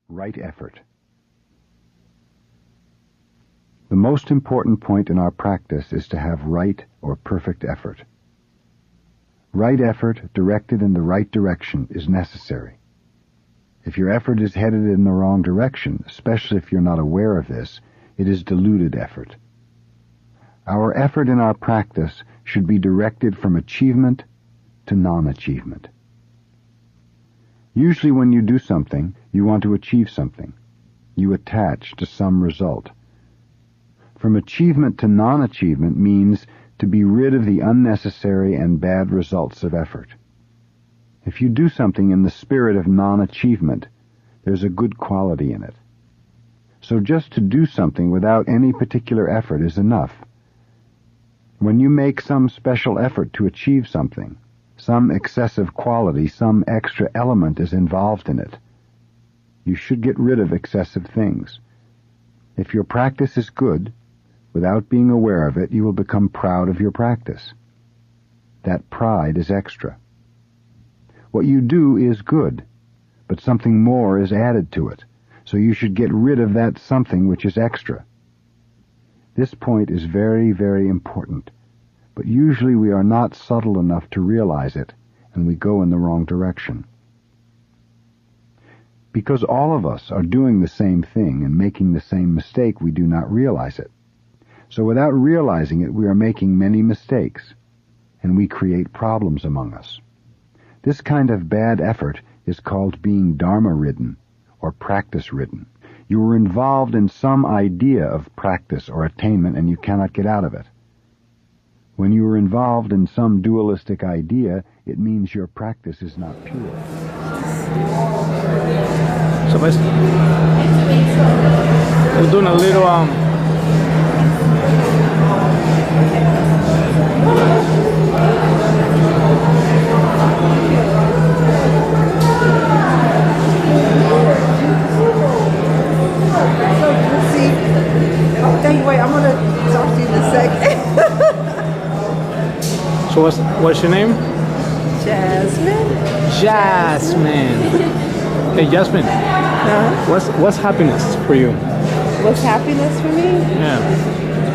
Right effort. The most important point in our practice is to have right or perfect effort. Right effort directed in the right direction is necessary. If your effort is headed in the wrong direction, especially if you're not aware of this, it is diluted effort. Our effort in our practice should be directed from achievement to non-achievement. Usually when you do something, you want to achieve something. You attach to some result. From achievement to non-achievement means to be rid of the unnecessary and bad results of effort. If you do something in the spirit of non-achievement, there's a good quality in it. So just to do something without any particular effort is enough. When you make some special effort to achieve something, some excessive quality, some extra element is involved in it. You should get rid of excessive things. If your practice is good, without being aware of it, you will become proud of your practice. That pride is extra. What you do is good, but something more is added to it, so you should get rid of that something which is extra. This point is very, very important, but usually we are not subtle enough to realize it, and we go in the wrong direction. Because all of us are doing the same thing and making the same mistake, we do not realize it. So without realizing it, we are making many mistakes, and we create problems among us. This kind of bad effort is called being dharma-ridden or practice-ridden. You are involved in some idea of practice or attainment, and you cannot get out of it. When you are involved in some dualistic idea, it means your practice is not pure. So we're doing a little Wait, I'm gonna talk to you in a second. So what's your name? Jasmin. Jasmin. Hey Jasmin. What's happiness for you? What's happiness for me? Yeah.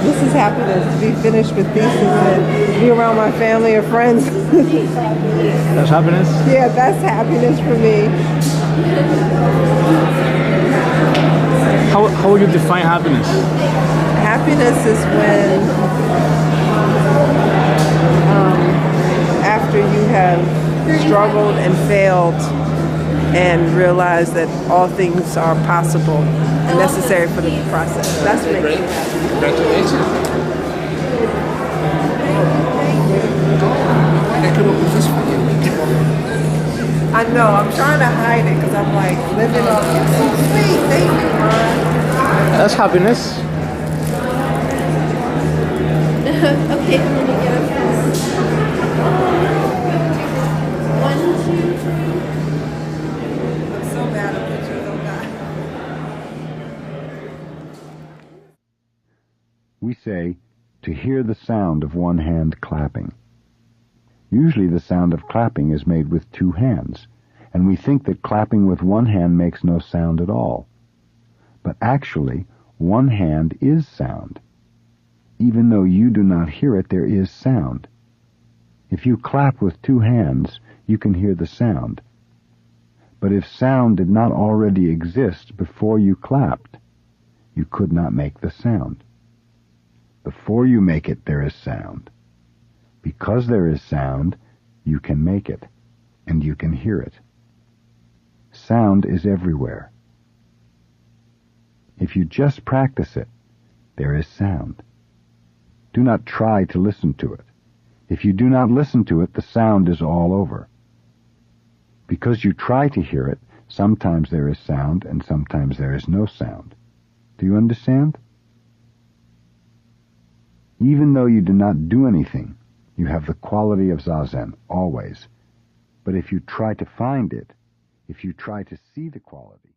This is happiness, to be finished with thesis and be around my family or friends. That's happiness? Yeah, that's happiness for me. How would you define happiness? Happiness is when after you have struggled and failed and realize that all things are possible and necessary for the process. That's what makes me happy. Congratulations. I could open this for you. I know, I'm trying to hide it because I'm like living off it. So sweet, thank you, Ron. That's happiness. Okay, I'm gonna get up first. 1, 2, 3. I'm so bad at pictures, oh God. We say, to hear the sound of one hand clapping. Usually the sound of clapping is made with two hands, and we think that clapping with one hand makes no sound at all. But actually, one hand is sound. Even though you do not hear it, there is sound. If you clap with two hands, you can hear the sound. But if sound did not already exist before you clapped, you could not make the sound. Before you make it, there is sound. Because there is sound, you can make it, and you can hear it. Sound is everywhere. If you just practice it, there is sound. Do not try to listen to it. If you do not listen to it, the sound is all over. Because you try to hear it, sometimes there is sound and sometimes there is no sound. Do you understand? Even though you do not do anything, you have the quality of zazen, always. But if you try to find it, if you try to see the quality,